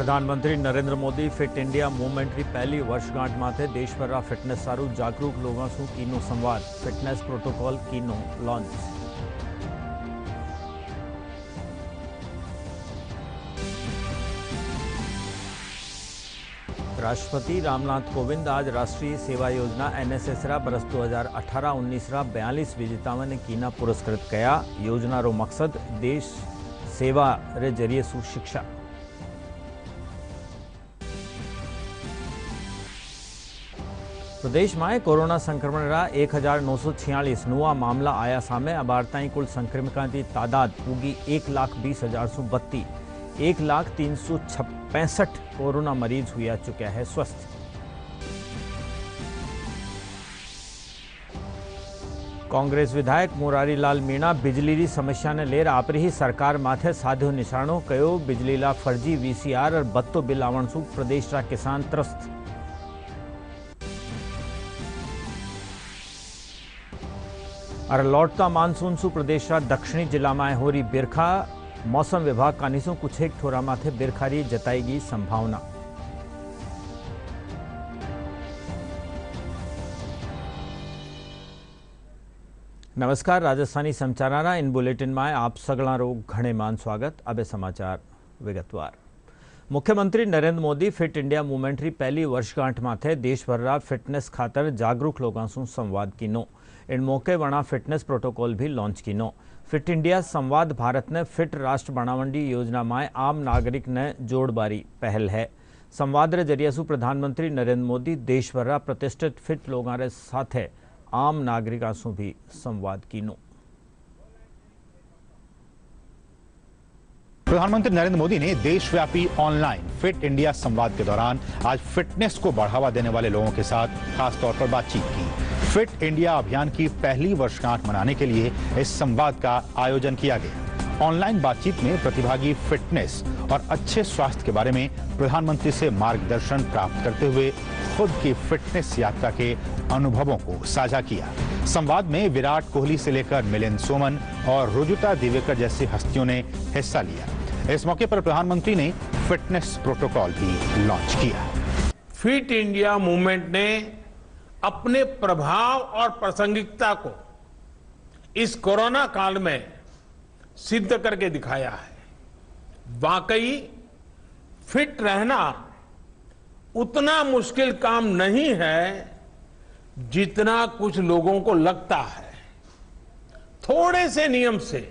प्रधानमंत्री Narendra Modi fit India movement की पहली वर्षगांठ माथे देशभर फिटनेस सारू जागरूक लोगों सु कीनो संवाद फिटनेस प्रोटोकॉल कीनो लॉन्च। राष्ट्रपति रामनाथ कोविंद आज राष्ट्रीय सेवा योजना NSS रा बरस 2018-19 रा 42 विजेताओं ने कीना पुरस्कृत किया। योजना रो मकसद देश सेवा रे जरिए सु शिक्षा। प्रदेश में कोरोना संक्रमण रा 1946 नुआ मामला आया सामे। अबार ताई कुल संक्रमितों की तादाद पुगी 1,20,032। 1,365 कोरोना मरीज हुआ चुका है स्वस्थ। कांग्रेस विधायक मुरारी लाल मीणा बिजली की समस्या ने लेर आपरी ही सरकार माथे साध्यो निशाणो कयो। बिजली ला फर्जी VCR और बत्तो बिल आवण सु प्रदेश रा किसान त्रस्त। और लौटता मानसून सु प्रदेश रा दक्षिणी जिला में हो रही बिरखा। मौसम विभाग का निशो कुछ एक थोड़ा माथे बिरखारी जताएगी संभावना। नमस्कार, राजस्थानी समाचार इन बुलेटिन में आप सगला रो घणे मान स्वागत। अब समाचार विगतवार। मुख्यमंत्री Narendra Modi fit India movement की पहली वर्षगांठ माथे देशभर फिटनेस खातर जागरूक लोगों से संवाद कीनो। इन मौके वणा फिटनेस प्रोटोकॉल भी लॉन्च कीनो। फिट इंडिया संवाद भारत ने फिट राष्ट्र बनावंडी योजना में आम नागरिक ने जोड़बारी पहल है। संवाद रे जरिए सु प्रधानमंत्री नरेंद्र मोदी देशभर प्रतिष्ठित फिट लोगों रे साथे आम नागरिकों से भी संवाद कीनो। प्रधानमंत्री नरेंद्र मोदी ने देशव्यापी ऑनलाइन फिट इंडिया संवाद के दौरान आज फिटनेस को बढ़ावा देने वाले लोगों के साथ खासतौर पर बातचीत की। फिट इंडिया अभियान की पहली वर्षगांठ मनाने के लिए इस संवाद का आयोजन किया गया। ऑनलाइन बातचीत में प्रतिभागी फिटनेस और अच्छे स्वास्थ्य के बारे में प्रधानमंत्री से मार्गदर्शन प्राप्त करते हुए खुद की फिटनेस यात्रा के अनुभवों को साझा किया। संवाद में विराट कोहली से लेकर मिलिंद सोमन और रुजुता दिवेकर जैसी हस्तियों ने हिस्सा लिया। इस मौके पर प्रधानमंत्री ने फिटनेस प्रोटोकॉल भी लॉन्च किया। फिट इंडिया मूवमेंट ने अपने प्रभाव और प्रासंगिकता को इस कोरोना काल में सिद्ध करके दिखाया है। वाकई फिट रहना उतना मुश्किल काम नहीं है जितना कुछ लोगों को लगता है। थोड़े से नियम से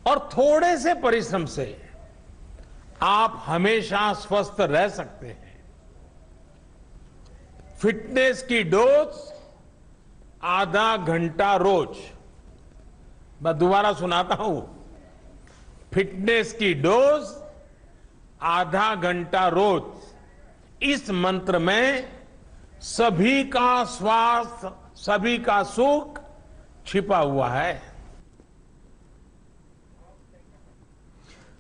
और थोड़े से परिश्रम से आप हमेशा स्वस्थ रह सकते हैं। फिटनेस की डोज आधा घंटा रोज। मैं दोबारा सुनाता हूं। फिटनेस की डोज आधा घंटा रोज। इस मंत्र में सभी का स्वास्थ्य, सभी का सुख छिपा हुआ है।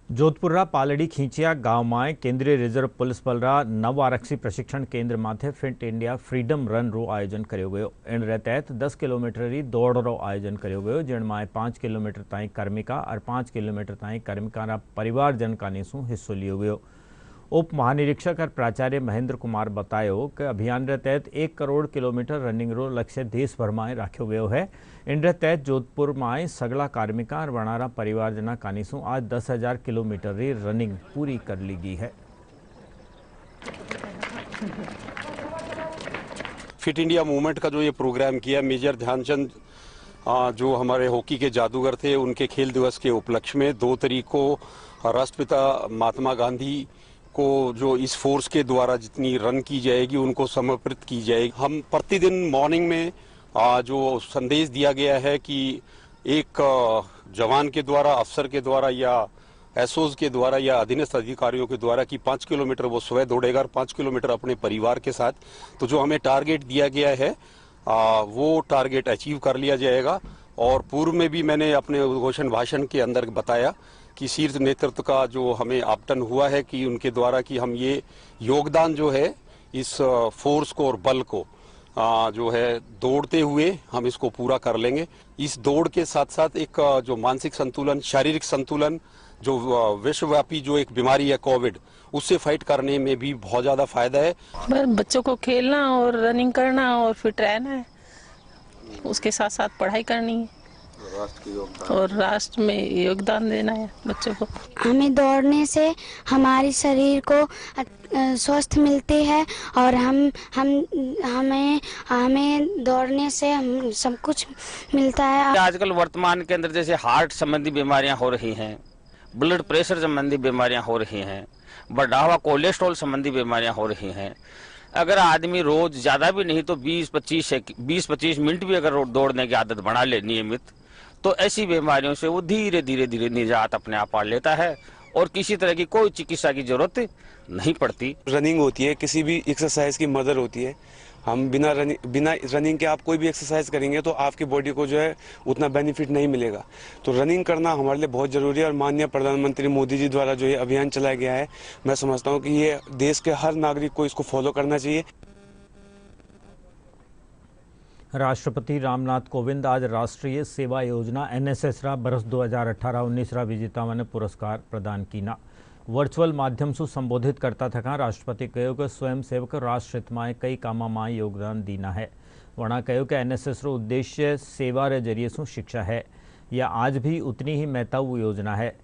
जोधपुर रा पालड़ी खींचिया गांव में केंद्रीय रिजर्व पुलिस बल रा नव आरक्षी प्रशिक्षण केंद्र माथे फिट इंडिया फ्रीडम रन रो आयोजन करो गयो। इन रे तहत 10 किलोमीटर री दौड़ रो आयोजन करो गयो, जिनमें 5 किलोमीटर ताई कर्मिका और 5 किलोमीटर ताई कर्मिका रा परिवारजन का निशु हिस्सो लियो गयो। उप महानिरीक्षक और प्राचार्य महेंद्र कुमार बतायो कि अभियान रे तहत 1 करोड़ किलोमीटर रनिंग रो लक्ष्य देश भर में रखो गयो है। इन रे तहत जोधपुर में सगला कार्मिका और वणारा परिवारजना कानीसु आज 10,000 किलोमीटर री रनिंग पूरी कर ली गई है। फिट इंडिया मूवमेंट का जो ये प्रोग्राम किया, मेजर ध्यानचंद जो हमारे हॉकी के जादूगर थे, उनके खेल दिवस के उपलक्ष्य में 2 तारीख को राष्ट्रपिता महात्मा गांधी को जो इस फोर्स के द्वारा जितनी रन की जाएगी उनको समर्पित की जाएगी। हम प्रतिदिन मॉर्निंग में जो संदेश दिया गया है कि एक जवान के द्वारा, अफसर के द्वारा या एसओज के द्वारा या अधीनस्थ अधिकारियों के द्वारा कि 5 किलोमीटर वो स्वयं दौड़ेगा और 5 किलोमीटर अपने परिवार के साथ। तो जो हमें टारगेट दिया गया है वो टारगेट अचीव कर लिया जाएगा। और पूर्व में भी मैंने अपने उद्घोषण भाषण के अंदर बताया कि शीर्ष नेतृत्व का जो हमें आवंटन हुआ है कि उनके द्वारा कि हम ये योगदान जो है इस फोर्स को और बल को जो है दौड़ते हुए हम इसको पूरा कर लेंगे। इस दौड़ के साथ साथ एक जो मानसिक संतुलन, शारीरिक संतुलन, जो विश्वव्यापी जो एक बीमारी है कोविड, उससे फाइट करने में भी बहुत ज्यादा फायदा है। बच्चों को खेलना और रनिंग करना और फिट रहना है, उसके साथ साथ पढ़ाई करनी है और राष्ट्र में योगदान देना है बच्चों को। हमें दौड़ने से हमारे शरीर को स्वस्थ मिलती है और हमें दौड़ने से हम सब कुछ मिलता है। आजकल वर्तमान के अंदर जैसे हार्ट संबंधी बीमारियां हो रही हैं, ब्लड प्रेशर संबंधी बीमारियां हो रही हैं, बढ़ा हुआ कोलेस्ट्रॉल संबंधी बीमारियां हो रही हैं। अगर आदमी रोज ज्यादा भी नहीं तो 20-25 मिनट भी अगर दौड़ने की आदत बना ले नियमित, तो ऐसी बीमारियों से वो धीरे धीरे निजात अपने आप पा लेता है और किसी तरह की कोई चिकित्सा की जरूरत नहीं पड़ती। रनिंग होती है, किसी भी एक्सरसाइज की मदर होती है। हम बिना रनिंग के आप कोई भी एक्सरसाइज करेंगे तो आपकी बॉडी को जो है उतना बेनिफिट नहीं मिलेगा। तो रनिंग करना हमारे लिए बहुत जरूरी है और माननीय प्रधानमंत्री मोदी जी द्वारा जो ये अभियान चलाया गया है, मैं समझता हूँ कि ये देश के हर नागरिक को इसको फॉलो करना चाहिए। राष्ट्रपति रामनाथ कोविंद आज राष्ट्रीय सेवा योजना NSS रा बरस 2018-19 रा विजेताओं ने पुरस्कार प्रदान कीना। वर्चुअल माध्यम से संबोधित करता थका राष्ट्रपति कहो कि स्वयंसेवक राष्ट्र हित में कई कामों में योगदान दीना है। वणा कहो कि NSS रो उद्देश्य सेवा रे जरिए से शिक्षा है। यह आज भी उतनी ही महत्व योजना है।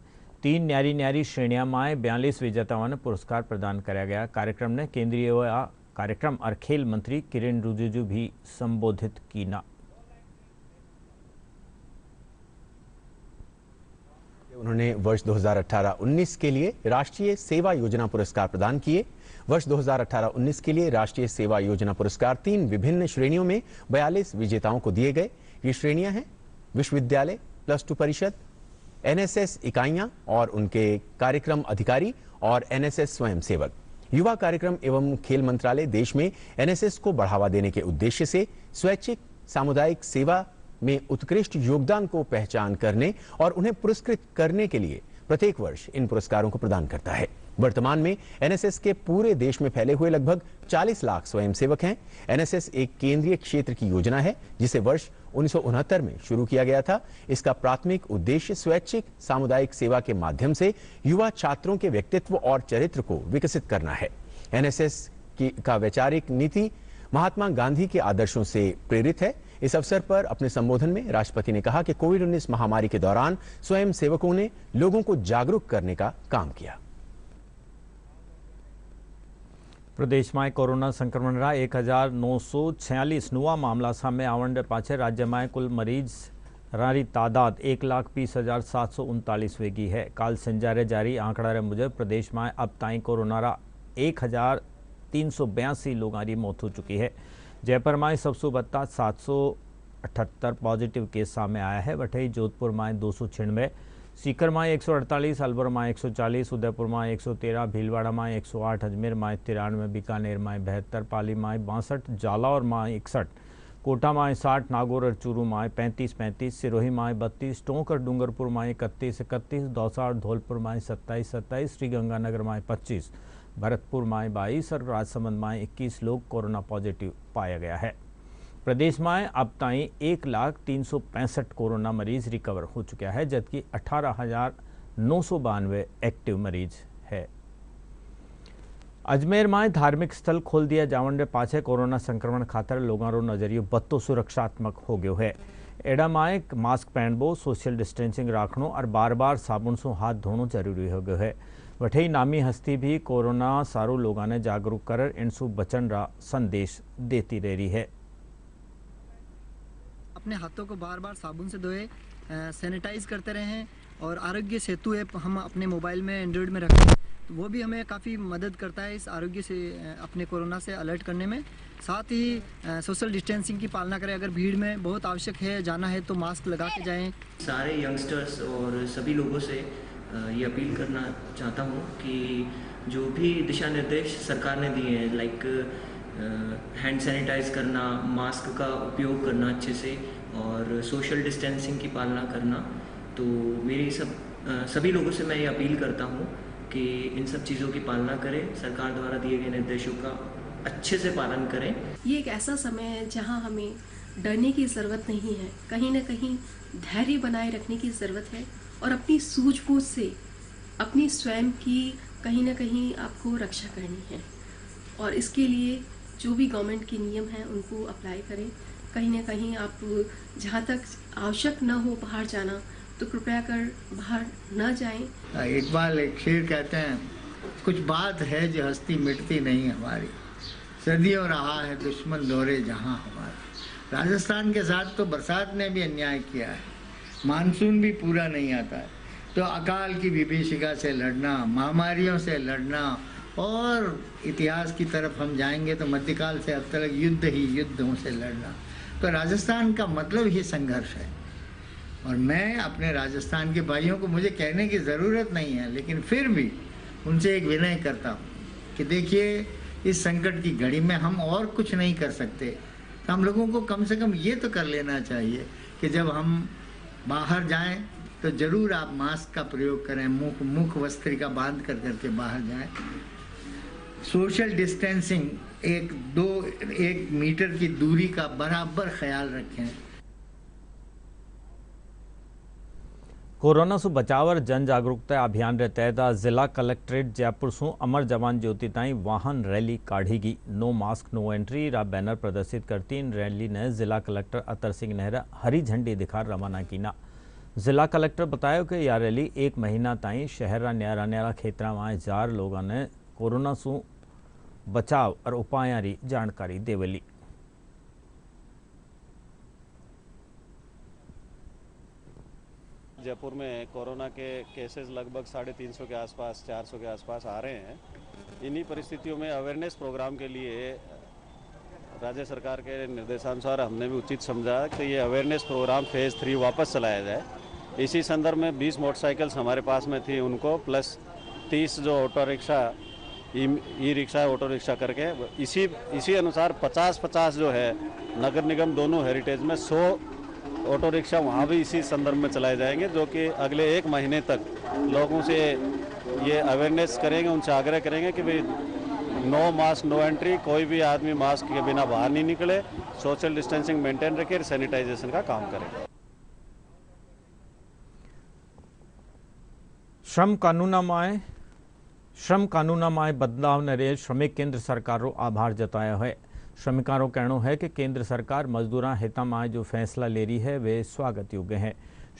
3 न्यारी श्रेणियां में 42 विजेताओं ने पुरस्कार प्रदान किया गया। कार्यक्रम ने केंद्रीय कार्यक्रम और खेल मंत्री किरेन रिजिजू भी संबोधित कीना। उन्होंने वर्ष 2018-19 के लिए राष्ट्रीय सेवा योजना पुरस्कार प्रदान किए। वर्ष 2018-19 के लिए राष्ट्रीय सेवा योजना पुरस्कार 3 विभिन्न श्रेणियों में 42 विजेताओं को दिए गए। ये श्रेणियां हैं विश्वविद्यालय, +2 परिषद, NSS इकाइयां और उनके कार्यक्रम अधिकारी और NSS स्वयंसेवक। युवा कार्यक्रम एवं खेल मंत्रालय देश में NSS को बढ़ावा देने के उद्देश्य से स्वैच्छिक सामुदायिक सेवा में उत्कृष्ट योगदान को पहचान करने और उन्हें पुरस्कृत करने के लिए प्रत्येक वर्ष इन पुरस्कारों को प्रदान करता है। वर्तमान में NSS के पूरे देश में फैले हुए लगभग 40 लाख स्वयंसेवक हैं। NSS एक केंद्रीय क्षेत्र की योजना है जिसे वर्ष 1969 में शुरू किया गया था। इसका प्राथमिक उद्देश्य स्वैच्छिक सामुदायिक सेवा के माध्यम से युवा छात्रों के व्यक्तित्व और चरित्र को विकसित करना है। NSS का वैचारिक नीति महात्मा गांधी के आदर्शों से प्रेरित है। इस अवसर पर अपने संबोधन में राष्ट्रपति ने कहा कि कोविड-19 महामारी के दौरान स्वयं सेवकों ने लोगों को जागरूक करने का काम किया। प्रदेश में कोरोना संक्रमण रा 1946 नवा मामला सामे आवण पाछे राज्य में कुल मरीज रारी तादाद 1,20,739 वेगी है। काल संजारे जारी आंकड़ा रे मुजब प्रदेश में अब ताई कोरोना रा 1,382 लोगों की मौत हो चुकी है। जयपुर में 778 पॉजिटिव केस सामने आया है। वठई जोधपुर में 296, सीकर में 148, अलवर में 140, उदयपुर में 113, भीलवाड़ा में 108, अजमेर में 93, बीकानेर में 72, पाली में 62, जालौर में 61, कोटा में 60, नागौर और चूरू में 35, सिरोही में 32, टोंक और डूंगरपुर में 31, दौसा धौलपुर में 27, श्रीगंगानगर में 25, भरतपुर में 22 और राजसमंद में 21 लोग कोरोना पॉजिटिव पाया गया है। प्रदेश में अब ताईं 1,365 कोरोना मरीज रिकवर हो चुका है, जबकि 18,992 एक्टिव मरीज है। अजमेर में धार्मिक स्थल खोल दिया जावन पाछे कोरोना संक्रमण खातर लोगों रो नजरियो बत्तो सुरक्षात्मक हो गयो है। एडा में मास्क पहनबो, सोशल डिस्टेंसिंग राखणो और बार साबुन से हाथ धोनो जरूरी हो गयो है। वठई नामी हस्ती भी कोरोना सारू लोगों ने जागरूक कर इनसु बचन रा संदेश देती रह रही है। अपने हाथों को बार साबुन से धोए, सैनिटाइज करते रहें और आरोग्य सेतु ऐप हम अपने मोबाइल में एंड्रॉयड में रखें, तो वो भी हमें काफ़ी मदद करता है इस आरोग्य से अपने कोरोना से अलर्ट करने में। साथ ही सोशल डिस्टेंसिंग की पालना करें। अगर भीड़ में बहुत आवश्यक है जाना है तो मास्क लगा के जाएं। सारे यंगस्टर्स और सभी लोगों से ये अपील करना चाहता हूँ कि जो भी दिशा निर्देश सरकार ने दिए हैं, लाइक हैंड सैनिटाइज करना, मास्क का उपयोग करना अच्छे से और सोशल डिस्टेंसिंग की पालना करना, तो मेरी सभी लोगों से मैं ये अपील करता हूँ कि इन सब चीज़ों की पालना करें, सरकार द्वारा दिए गए निर्देशों का अच्छे से पालन करें। ये एक ऐसा समय है जहां हमें डरने की ज़रूरत नहीं है, कहीं ना कहीं धैर्य बनाए रखने की ज़रूरत है और अपनी सूझबूझ से अपनी स्वयं की कहीं ना कहीं आपको रक्षा करनी है। और इसके लिए जो भी गवर्नमेंट के नियम हैं उनको अप्लाई करें। कहीं ना कहीं आप जहाँ तक आवश्यक न हो बाहर जाना तो कृपया कर बाहर न जाएं। इकबाल एक शेर कहते हैं, कुछ बात है जो हस्ती मिटती नहीं हमारी, सदियों रहा है दुश्मन दौरे जहां हमारा। राजस्थान के साथ तो बरसात ने भी अन्याय किया है, मानसून भी पूरा नहीं आता है, तो अकाल की विभीषिका से लड़ना, महामारियों से लड़ना, और इतिहास की तरफ हम जाएंगे तो मध्यकाल से अब तक युद्ध ही युद्धों से लड़ना। तो राजस्थान का मतलब ही संघर्ष है। और मैं अपने राजस्थान के भाइयों को, मुझे कहने की ज़रूरत नहीं है, लेकिन फिर भी उनसे एक विनय करता हूँ कि देखिए, इस संकट की घड़ी में हम और कुछ नहीं कर सकते, तो हम लोगों को कम से कम ये तो कर लेना चाहिए कि जब हम बाहर जाएं तो ज़रूर आप मास्क का प्रयोग करें, मुख वस्त्रिका बांध कर करके बाहर जाएं, सोशल डिस्टेंसिंग 1 मीटर की दूरी का बराबर ख्याल रखें। कोरोना से बचाव और जन जागरूकता अभियान के तहत जिला कलेक्ट्रेट जयपुर सु अमर जवान ज्योति ताई वाहन रैली काढ़ीगी। नो मास्क नो एंट्री रा बैनर प्रदर्शित करती इन रैली ने जिला कलेक्टर अतर सिंह नेहरा हरी झंडी दिखा रवाना कीना। जिला कलेक्टर बताया कि यह रैली 1 महीना ताई शहर न्यारा न्यारा क्षेत्र में 4 लोगों ने कोरोना सु बचाव और उपायों की जानकारी देवली। जयपुर में कोरोना के केसेस लगभग 350 के आसपास 400 के आसपास आ रहे हैं। इन्हीं परिस्थितियों में अवेयरनेस प्रोग्राम के लिए राज्य सरकार के निर्देशानुसार हमने भी उचित समझा कि ये अवेयरनेस प्रोग्राम फेज़ 3 वापस चलाया जाए। इसी संदर्भ में 20 मोटरसाइकिल्स हमारे पास में थी, उनको प्लस 30 जो auto rickshaw e rickshaw auto rickshaw करके इसी अनुसार 50-50 जो है नगर निगम दोनों हेरिटेज में 100 ऑटो रिक्शा वहाँ भी इसी संदर्भ में चलाए जाएंगे, जो कि अगले 1 महीने तक लोगों से ये अवेयरनेस करेंगे, उनसे आग्रह करेंगे कि भाई नो मास्क नो एंट्री, कोई भी आदमी मास्क के बिना बाहर नहीं निकले, सोशल डिस्टेंसिंग मेंटेन रखे, सैनिटाइजेशन का काम करें। श्रम कानून में बदलाव ने श्रमिक केंद्र सरकार आभार जताया है। श्रमिकों का कहना है कि केंद्र सरकार मजदूरों हिता में जो फैसला ले रही है वे स्वागत योग्य है।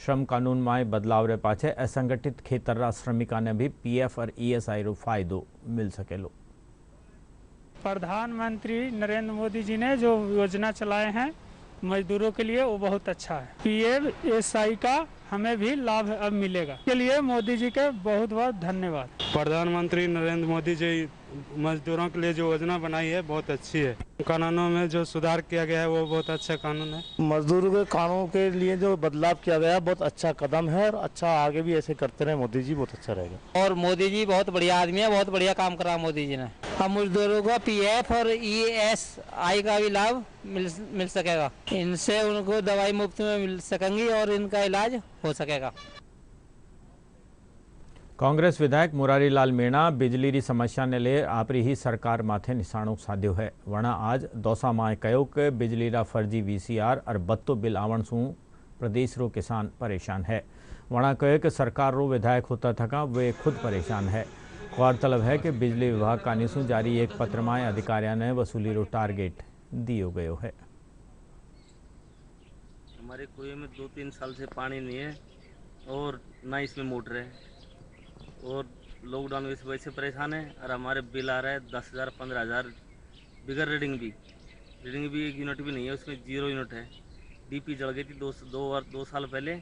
श्रम कानून में बदलाव रे पाछे असंगठित क्षेत्र श्रमिकों ने भी पीएफ और ईएसआई रो फायदो मिल सकेलो। प्रधानमंत्री नरेंद्र मोदी जी ने जो योजना चलाए हैं मजदूरों के लिए वो बहुत अच्छा है। पीएफ ईएसआई का हमें भी लाभ अब मिलेगा, के लिए मोदी जी के बहुत बहुत धन्यवाद। प्रधानमंत्री नरेंद्र मोदी जी मजदूरों के लिए जो योजना बनाई है बहुत अच्छी है। कानूनों में जो सुधार किया गया है वो बहुत अच्छा कानून है। मजदूरों के कानून के लिए जो बदलाव किया गया है बहुत अच्छा कदम है और अच्छा आगे भी ऐसे करते रहे मोदी जी, बहुत अच्छा रहेगा। और मोदी जी बहुत बढ़िया आदमी है, बहुत बढ़िया काम करा मोदी जी ने। अब मजदूरों को पीएफ और ईएसआई का भी लाभ मिल सकेगा, इनसे उनको दवाई मुफ्त में मिल सकेंगी और इनका इलाज हो सकेगा। कांग्रेस विधायक मुरारीलाल मीणा बिजली की समस्या ने ले आपरी ही सरकार माथे निशानो साध्यो है। वणा आज दौसा में कहो कि बिजली का फर्जी वीसीआर और बत्तो बिल आवण सु प्रदेश रो किसान परेशान है। वणा कहे कि सरकार रो विधायक होता थका वे खुद परेशान है। गौरतलब है कि बिजली विभाग कानी सु जारी एक पत्र में अधिकारियों ने वसूली रो टारगेट दियो गयो है। हमारे कुएं में 2-3 साल से पानी नहीं है और ना इसमें मोटर है और लॉकडाउन की वजह से परेशान है। और हमारे बिल आ रहा है 10,000 15,000 बिगर रीडिंग भी 1 यूनिट भी नहीं है, उसमें 0 यूनिट है। डीपी जल गई थी 2 साल पहले,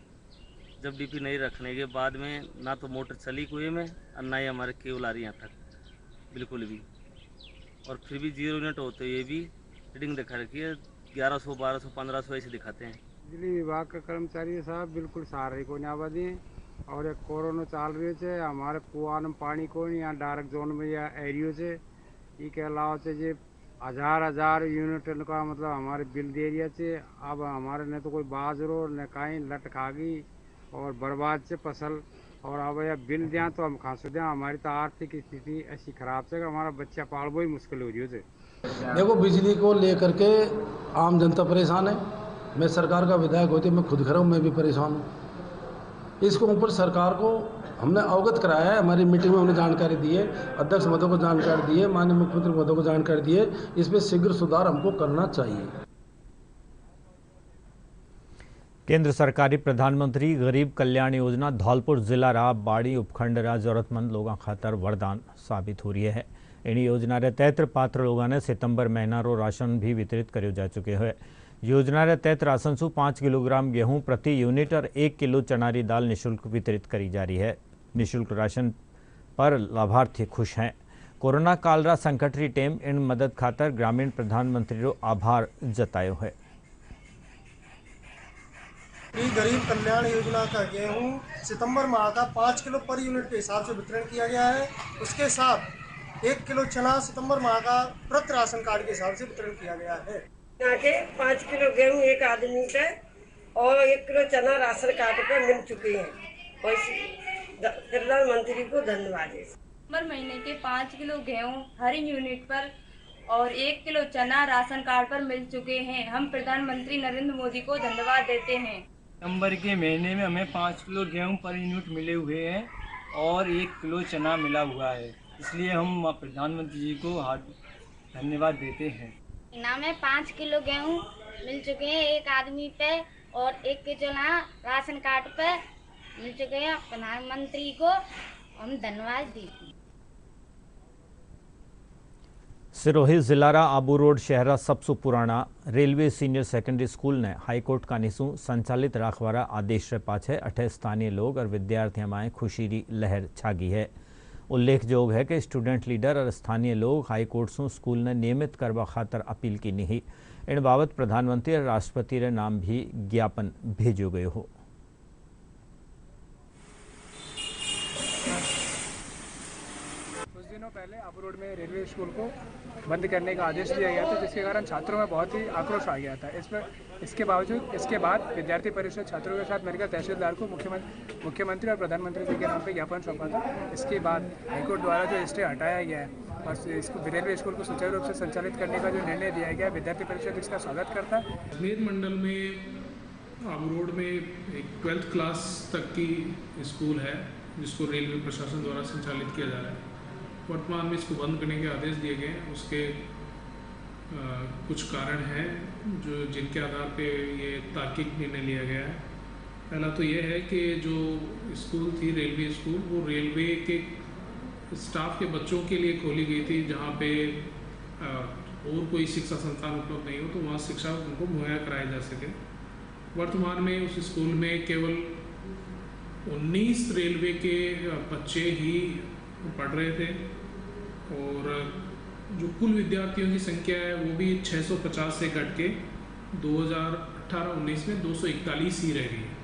जब डीपी नहीं रखने के बाद में ना तो मोटर चली कुएं में और ना ही हमारे केबल आ रही यहाँ तक बिल्कुल भी। और फिर भी 0 यूनिट होते हुए भी रीडिंग दिखा रखी है 1100 1200 1500 ऐसे दिखाते हैं। बिजली विभाग का कर्मचारी साहब बिल्कुल सारे को आबादी और एक कोरोना चाल रही है। हमारे कुआं में पानी को नहीं, यहाँ डार्क जोन में या एरियो से के अलावा से जे 1000 यूनिट का मतलब हमारे बिल दे रही है। अब हमारे न तो कोई बाजरो न कहीं लट खागी और बर्बाद से फसल और अब यह बिल दिया तो हम कहाँ से दें, हमारी तो आर्थिक स्थिति ऐसी खराब से हमारा बच्चा पालना ही मुश्किल हो रही है। देखो, बिजली को लेकर के आम जनता परेशान है। मैं सरकार का विधायक होते मैं खुद खड़ा हूँ, मैं भी परेशान हूँ। इसको ऊपर सरकार को हमने अवगत कराया है, हमारी मीटिंग में उन्हें जानकारी दी है, अध्यक्ष महोदय को जानकारी दी है, माननीय मुख्यमंत्री महोदय को जानकारी दी है। इसमें शीघ्र सुधार हमको करना चाहिए। केंद्र सरकारी प्रधानमंत्री गरीब कल्याण योजना धौलपुर जिला रा बाड़ी उपखंड रा जरूरतमंद लोगों खातर वरदान साबित हो रही है। इन योजना रे तहत पात्र लोगों ने सितंबर महीना रो राशन भी वितरित करो जा चुके हैं। योजना रे तहत राशन सु 5 किलोग्राम गेहूं प्रति यूनिट और 1 किलो चनारी दाल निःशुल्क वितरित करी जा रही है। निःशुल्क राशन पर लाभार्थी खुश हैं। कोरोना काल रा संकट री टेम इन मदद खातर ग्रामीण प्रधानमंत्री रो आभार जतायो है। गरीब कल्याण योजना का गेहूं सितंबर माह का 5 किलो पर यूनिट के हिसाब से वितरण किया गया है। उसके साथ 1 किलो चना सितंबर माह का प्रति राशन कार्ड के हिसाब से वितरण किया गया है। यहाँ के 5 किलो गेहूं एक आदमी पे और 1 किलो चना राशन कार्ड पर मिल चुके हैं। प्रधानमंत्री को धन्यवाद। सितंबर महीने के 5 किलो गेहूं हर यूनिट पर और 1 किलो चना राशन कार्ड पर मिल चुके हैं। हम प्रधानमंत्री नरेंद्र मोदी को धन्यवाद देते हैं। सितंबर के महीने में हमें 5 किलो गेहूं पर यूनिट मिले हुए हैं और 1 किलो चना मिला हुआ है, इसलिए हम प्रधानमंत्री जी को धन्यवाद देते हैं। नाम है 5 किलो गेहूं मिल चुके हैं एक आदमी पे और 1 किलो चना राशन कार्ड पे मिल चुके हैं। प्रधानमंत्री को हम धन्यवाद देते हैं। सिरोही जिलारा आबू रोड शहरा सबसे पुराना रेलवे सीनियर सेकेंडरी स्कूल ने हाईकोर्ट का निसू संचालित राखवारा आदेश पाछे 8 स्थानीय लोग और विद्यार्थियों में खुशी की लहर छागी है। उल्लेखयोग है कि स्टूडेंट लीडर और स्थानीय लोग हाईकोर्ट से स्कूल ने नियमित करवा खातर अपील की नहीं। इन बाबत प्रधानमंत्री और राष्ट्रपति रे नाम भी ज्ञापन भेजो गयो हो। पहले आबू रोड में रेलवे स्कूल को बंद करने का आदेश दिया गया था, जिसके कारण छात्रों में बहुत ही आक्रोश आ गया था। इसके बाद विद्यार्थी परिषद छात्रों के साथ मिलकर तहसीलदार को मुख्यमंत्री और प्रधानमंत्री जी के नाम पे ज्ञापन सौंपा था। इसके बाद हाईकोर्ट द्वारा जो स्टे हटाया गया है और इसको रेलवे स्कूल को सुचारू रूप से संचालित करने का जो निर्णय दिया गया, विद्यार्थी परिषद इसका स्वागत करता है। अजमेर मंडल में आबू रोड में एक 12th क्लास तक की स्कूल है जिसको रेलवे प्रशासन द्वारा संचालित किया जा रहा है। वर्तमान में इसको बंद करने के आदेश दिए गए। उसके कुछ कारण हैं जिनके आधार पे ये तार्किक निर्णय लिया गया है। पहला तो ये है कि जो स्कूल थी रेलवे स्कूल, वो रेलवे के स्टाफ के बच्चों के लिए खोली गई थी, जहाँ पे और कोई शिक्षा संस्थान उपलब्ध नहीं हो तो वहाँ शिक्षा उनको मुहैया कराया जा सके। वर्तमान में उस स्कूल में केवल 19 रेलवे के बच्चे ही पढ़ रहे थे और जो कुल विद्यार्थियों की संख्या है वो भी 650 से घट के 2018-19 में 241 ही रह गई है।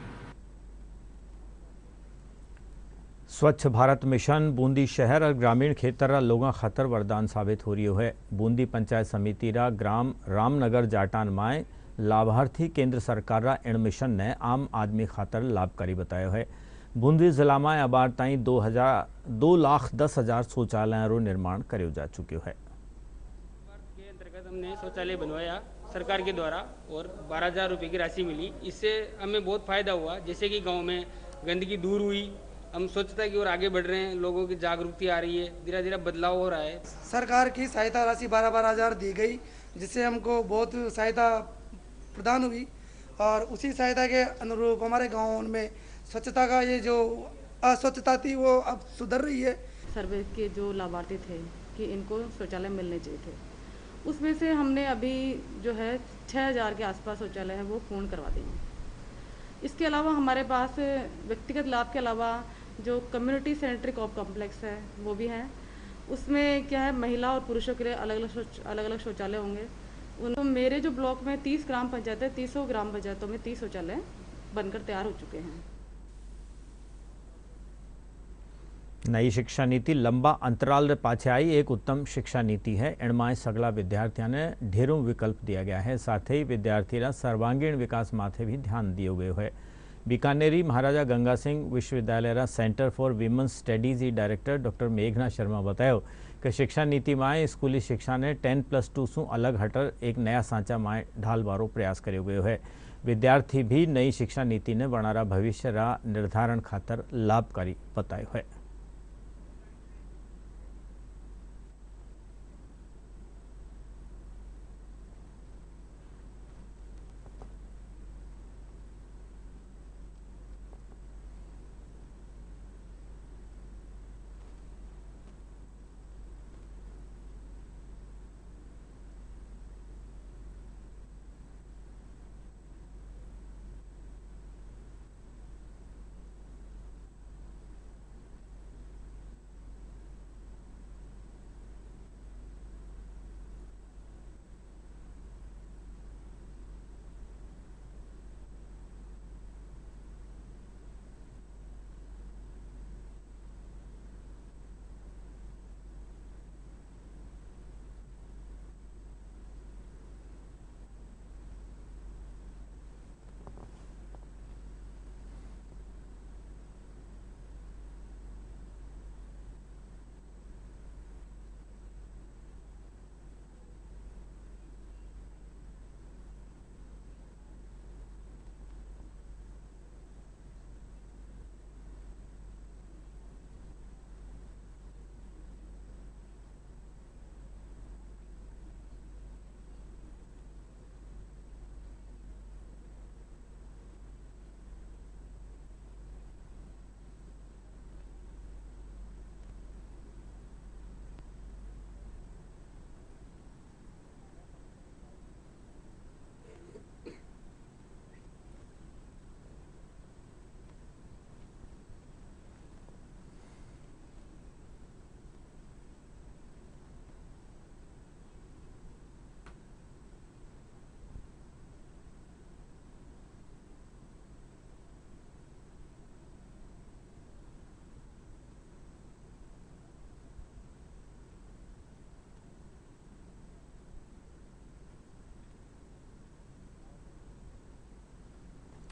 स्वच्छ भारत मिशन बूंदी शहर और ग्रामीण क्षेत्र लोगों खातर वरदान साबित हो रही है। बूंदी पंचायत समिति रा ग्राम रामनगर जाटान माए लाभार्थी केंद्र सरकार रा इन मिशन ने आम आदमी खातर लाभकारी बताया है। बूंदी जिला में अबार ताई 2,10,000 शौचालयों निर्माण करो जा चुके है। के अंतर्गत हमने शौचालय बनवाया सरकार के द्वारा और 12,000 रुपये की राशि मिली। इससे हमें बहुत फायदा हुआ, जैसे कि गांव में गंदगी दूर हुई, हम स्वच्छता की ओर आगे बढ़ रहे हैं, लोगों की जागरूकता आ रही है, धीरे धीरे बदलाव हो रहा है। सरकार की सहायता राशि 12,000 दी गई, जिससे हमको बहुत सहायता प्रदान हुई और उसी सहायता के अनुरूप हमारे गाँव में स्वच्छता का ये जो अस्वच्छता थी वो अब सुधर रही है। सर्वे के जो लाभार्थी थे कि इनको शौचालय मिलने चाहिए थे, उसमें से हमने अभी जो है 6,000 के आसपास शौचालय है वो पूर्ण करवा देंगे। इसके अलावा हमारे पास व्यक्तिगत लाभ के अलावा जो कम्युनिटी सैनिटरी कॉम्प्लेक्स है वो भी है। उसमें क्या है, महिला और पुरुषों के लिए अलग अलग शौचालय होंगे। उनको मेरे जो ब्लॉक में 30 ग्राम पंचायत है, 300 ग्राम पंचायतों में 30 शौचालय बनकर तैयार हो चुके हैं। नई शिक्षा नीति लंबा अंतराल पाछे आई एक उत्तम शिक्षा नीति है। इनमें सगला विद्यार्थियों ने ढेरों विकल्प दिया गया है, साथ ही विद्यार्थी सर्वांगीण विकास माथे भी ध्यान दियो गयो है। बीकानेरी महाराजा गंगा सिंह विश्वविद्यालय रा centre for women's studies he director doctor मेघना शर्मा बतायो कि शिक्षा नीति में स्कूली शिक्षा ने 10+2 सु अलग हटर एक नया सांचा में ढालवारो प्रयास करो गयो है। विद्यार्थी भी नई शिक्षा नीति ने वनारा भविष्य रा निर्धारण खातर लाभकारी बतायो है।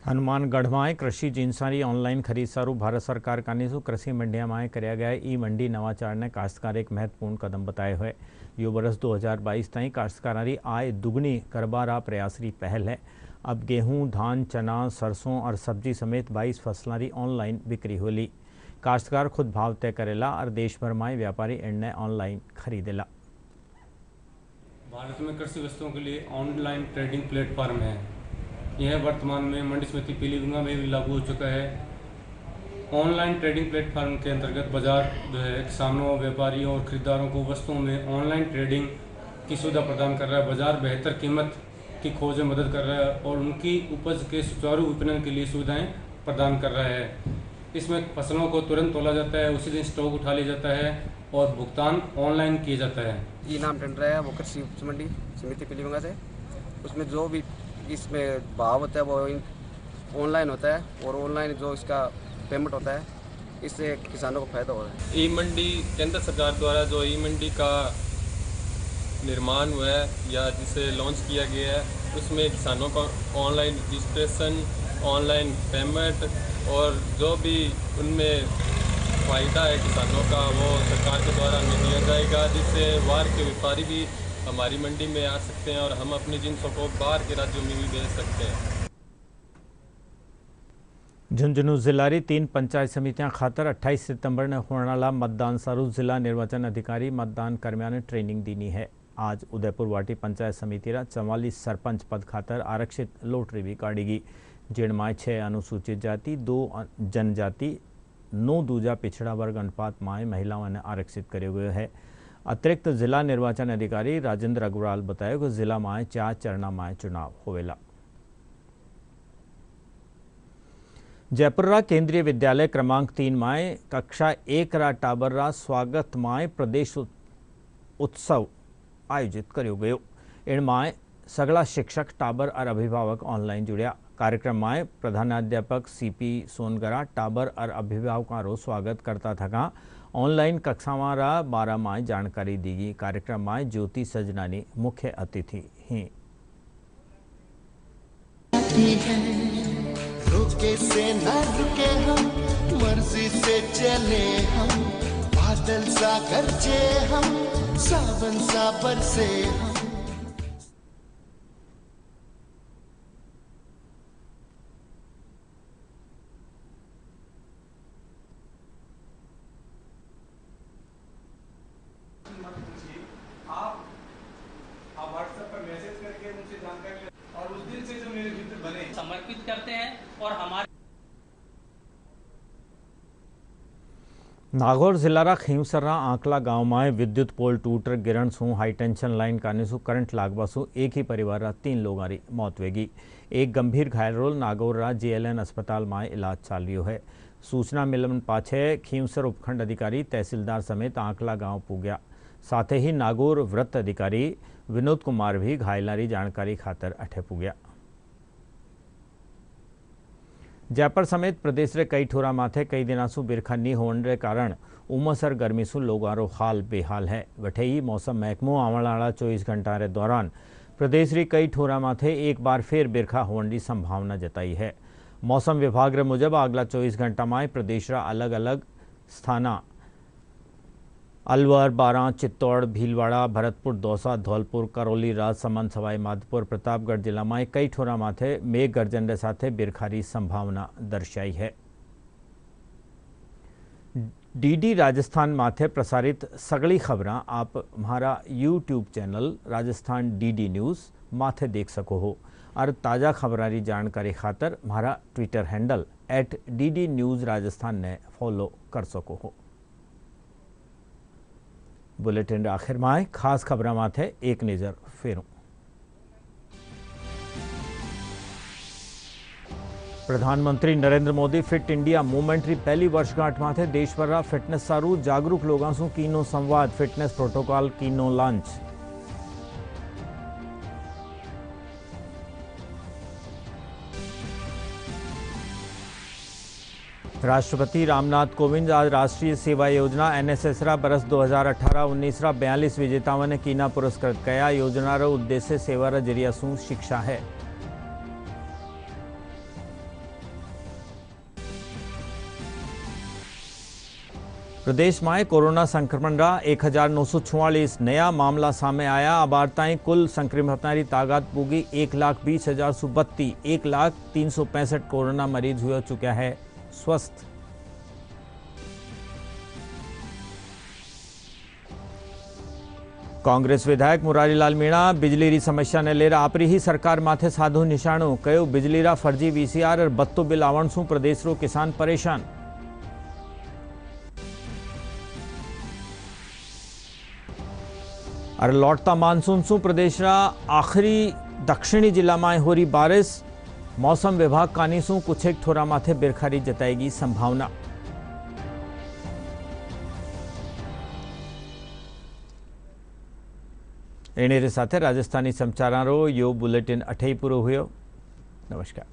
हनुमानगढ़ में कृषि जिनसारी ऑनलाइन खरीद सारू भारत सरकार कानीसु कृषि मंडिया में कराया गया ई मंडी नवाचार ने काश्तकार एक महत्वपूर्ण कदम बताए हुए। यो वर्ष 2022 ताई काश्तकारारी आय दुगनी करबारा प्रयासरी पहल है। अब गेहूं, धान, चना, सरसों और सब्जी समेत 22 फसलारी ऑनलाइन बिक्री होली। काश्तकार खुद भाव तय करेला और देश भर में व्यापारी इनने ऑनलाइन खरीदेला। भारत में कृषि वस्तुओं के लिए ऑनलाइन ट्रेडिंग प्लेटफॉर्म है। यह वर्तमान में मंडी समिति पीलीभीत में भी लागू हो चुका है। ऑनलाइन ट्रेडिंग प्लेटफॉर्म के अंतर्गत बाजार जो है किसानों, व्यापारियों और खरीदारों को वस्तुओं में ऑनलाइन ट्रेडिंग की सुविधा प्रदान कर रहा है। बाजार बेहतर कीमत की खोज में मदद कर रहा है और उनकी उपज के सुचारू विपणन के लिए सुविधाएं प्रदान कर रहा है। इसमें फसलों को तुरंत तोला जाता है, उसी दिन स्टॉक उठा लिया जाता है और भुगतान ऑनलाइन किया जाता है। ये नाम टेंडर है वो कृषि मंडी समिति पीलीभीत से, उसमें जो भी इसमें भाव होता है वो ऑनलाइन होता है और ऑनलाइन जो इसका पेमेंट होता है इससे किसानों को फायदा हो रहा है। ई मंडी केंद्र सरकार द्वारा जो ई मंडी का निर्माण हुआ है या जिसे लॉन्च किया गया है, उसमें किसानों का ऑनलाइन रजिस्ट्रेशन, ऑनलाइन पेमेंट और जो भी उनमें फ़ायदा है किसानों का वो सरकार के द्वारा हमें दिया जाएगा, जिससे बाहर के व्यापारी भी हमारी मंडी में आ सकते हैं और हम अपनी जिनसों को बाहर के राज्यों में भी भेज सकते हैं। झुंझुनू जिलारी 3 पंचायत समितियां खातर 28 सितंबर ने होने वाला मतदान सारू जिला निर्वाचन अधिकारी मतदान कर्मियों ने ट्रेनिंग दीनी है। आज उदयपुर वाटी पंचायत समिति 44 सरपंच पद खातर आरक्षित लॉटरी भी काढ़ेगी, जिनमें 6 अनुसूचित जाति, 2 जनजाति, 9 दूजा पिछड़ा वर्ग अनुपात में महिलाओं ने आरक्षित किया गया है। अतिरिक्त जिला निर्वाचन अधिकारी राजेंद्र अग्रवाल बताया कि जिला में 4 चरणों में चुनाव होवेला। जयपुर रा केंद्रीय विद्यालय क्रमांक 3 में कक्षा 1 रा टाबर रा स्वागत में प्रदेश उत्सव आयोजित करो गयो। इनमें सगला शिक्षक, टाबर और अभिभावक ऑनलाइन जुड़िया। कार्यक्रम में प्रधानाध्यापक CP सोनगरा टाबर और अभिभावकों रो स्वागत करता था। ऑनलाइन कक्षा रा 12 में जानकारी दी गई। कार्यक्रम में ज्योति सजनानी मुख्य अतिथि ही। झोंके से न रुके हम, मर्जी से चले हम, बादल सा गरजे हम, सावन सा बरसे हम। आप व्हाट्सएप पर मैसेज करके मुझसे जानकारी और उस दिन से जो मेरे मित्र बने समर्पित करते हैं और हमारे नागौर जिल्लारा खीमसरा आंकला गांव में विद्युत पोल टूट गिरण सु हाई टेंशन लाइन काने सु करंट लागवा सु एक ही परिवार 3 लोगों की मौत वेगी। एक गंभीर घायल रोल नागौर JLN अस्पताल में इलाज चाल रही है। सूचना मिलन पाछे खीमसर उपखंड अधिकारी तहसीलदार समेत आंकला गांव पुग्या। साथ ही नागौर वृत्त अधिकारी विनोद कुमार भी घायलारी जानकारी खातर अठे पुग्या। जयपुर समेत प्रदेश रे कई ठोरा माथे कई दिना सु बिरखा नहीं होने के कारण उमसर गर्मी सु लोगारो हाल बेहाल है। वठे ही मौसम महकमो आवण वाला 24 घंटा रे दौरान प्रदेश री कई ठोरा माथे एक बार फिर बिरखा होने की संभावना जताई है। मौसम विभाग रे मुजब अगला 24 घंटा में प्रदेश रा अलग अलग स्थाना अलवर, बारां, चित्तौड़, भीलवाड़ा, भरतपुर, दौसा, धौलपुर, करौली, राजसमंद, सवाई माधोपुर, प्रतापगढ़ जिला में कई ठोरा माथे मेघ गर्जन के साथ बिरखारी संभावना दर्शाई है। DD राजस्थान माथे प्रसारित सगली खबरां आप हमारा YouTube channel Rajasthan DD news माथे देख सको हो और ताज़ा खबरारी जानकारी खातर हमारा Twitter handle @DD news Rajasthan ने फॉलो कर सको हो। बुलेटिन आखिर में खास खबर माथे एक नज़र फेरूं। प्रधानमंत्री Narendra Modi fit India movement री पहली वर्षगांठ माथे देशभर फिटनेस सारू जागरूक लोगों सु कीनो संवाद, फिटनेस प्रोटोकॉल कीनो लॉन्च। राष्ट्रपति रामनाथ कोविंद आज राष्ट्रीय सेवा योजना NSS रा बरस 2018-19 रा 42 विजेताओं ने कीना पुरस्कृत किया। योजना रो उद्देश्य सेवा रा जरिया सु शिक्षा है। प्रदेश में कोरोना संक्रमण रा 1944 नया मामला सामने आया। अब ताईं कुल संक्रमितों की तादाद पूगी 1,20,032। 1,03,65 कोरोना मरीज हो चुका है स्वस्थ। कांग्रेस विधायक मुरारीलाल मीणा बिजली री समस्या ने लेर आपरी ही सरकार माथे साधु निशाणो कयो। बिजली रा फर्जी VCR और बत्तो बिल आवण सु प्रदेश रो किसान परेशान। और लौटता मानसून सु प्रदेश रा आखिरी दक्षिणी जिला में हो रही बारिश। मौसम विभाग कानी सु कुछ एक ठोरा माथे बिरखारी जताएगी संभावना। एने रे साथे राजस्थानी समाचारों यो बुलेटिन अठे पूरो हुयो। नमस्कार।